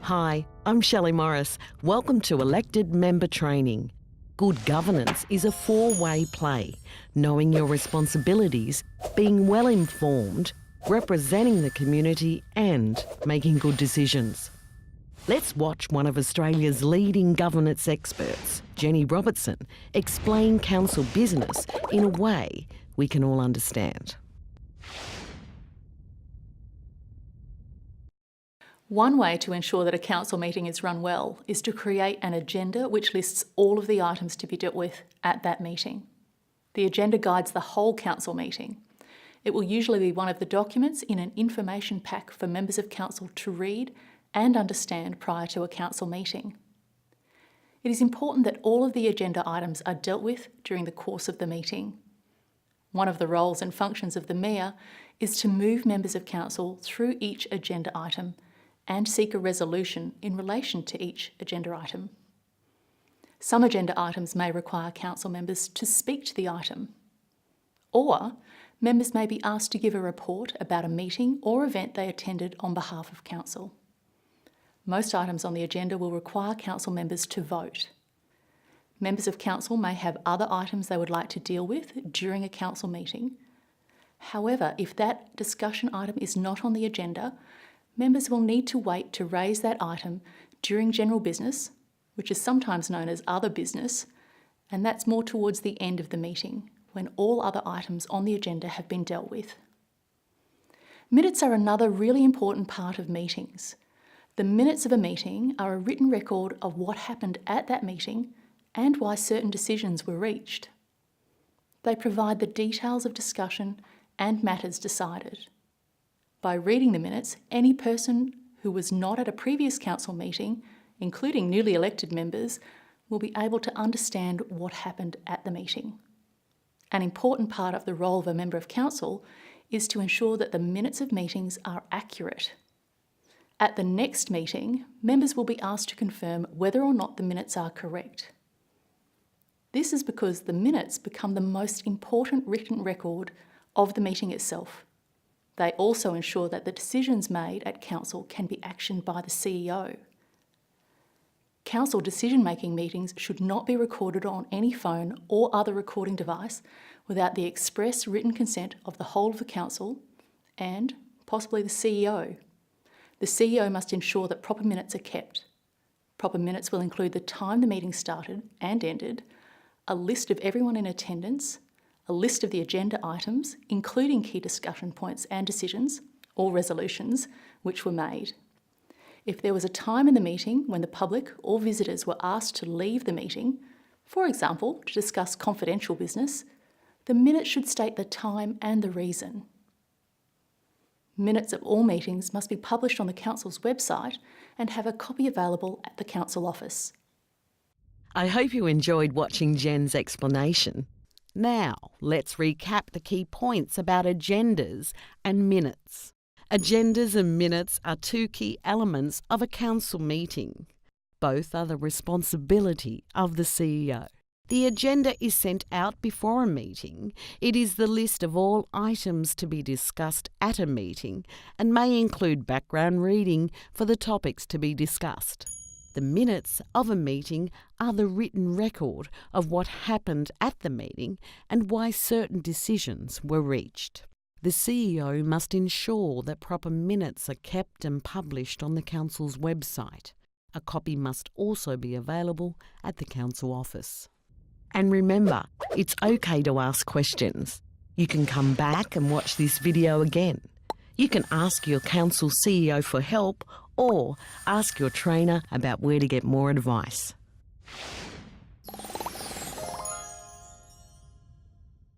Hi, I'm Shelley Morris. Welcome to Elected Member Training. Good governance is a four-way play, knowing your responsibilities, being well informed, representing the community and making good decisions. Let's watch one of Australia's leading governance experts, Jenny Robertson, explain council business in a way we can all understand. One way to ensure that a council meeting is run well is to create an agenda which lists all of the items to be dealt with at that meeting. The agenda guides the whole council meeting. It will usually be one of the documents in an information pack for members of council to read and understand prior to a council meeting. It is important that all of the agenda items are dealt with during the course of the meeting. One of the roles and functions of the Mayor is to move members of council through each agenda item and seek a resolution in relation to each agenda item. Some agenda items may require council members to speak to the item, or members may be asked to give a report about a meeting or event they attended on behalf of council. Most items on the agenda will require council members to vote. Members of council may have other items they would like to deal with during a council meeting. However, if that discussion item is not on the agenda, members will need to wait to raise that item during general business, which is sometimes known as other business, and that's more towards the end of the meeting, when all other items on the agenda have been dealt with. Minutes are another really important part of meetings. The minutes of a meeting are a written record of what happened at that meeting and why certain decisions were reached. They provide the details of discussion and matters decided. By reading the minutes, any person who was not at a previous council meeting, including newly elected members, will be able to understand what happened at the meeting. An important part of the role of a member of council is to ensure that the minutes of meetings are accurate. At the next meeting, members will be asked to confirm whether or not the minutes are correct. This is because the minutes become the most important written record of the meeting itself. They also ensure that the decisions made at council can be actioned by the CEO. Council decision-making meetings should not be recorded on any phone or other recording device without the express written consent of the whole of the council and possibly the CEO. The CEO must ensure that proper minutes are kept. Proper minutes will include the time the meeting started and ended, a list of everyone in attendance, a list of the agenda items, including key discussion points and decisions, or resolutions, which were made. If there was a time in the meeting when the public or visitors were asked to leave the meeting, for example, to discuss confidential business, the minutes should state the time and the reason. Minutes of all meetings must be published on the council's website and have a copy available at the council office. I hope you enjoyed watching Jen's explanation. Now, let's recap the key points about agendas and minutes. Agendas and minutes are two key elements of a council meeting. Both are the responsibility of the CEO. The agenda is sent out before a meeting. It is the list of all items to be discussed at a meeting and may include background reading for the topics to be discussed. The minutes of a meeting are the written record of what happened at the meeting and why certain decisions were reached. The CEO must ensure that proper minutes are kept and published on the council's website. A copy must also be available at the council office. And remember, it's okay to ask questions. You can come back and watch this video again. You can ask your council CEO for help or ask your trainer about where to get more advice.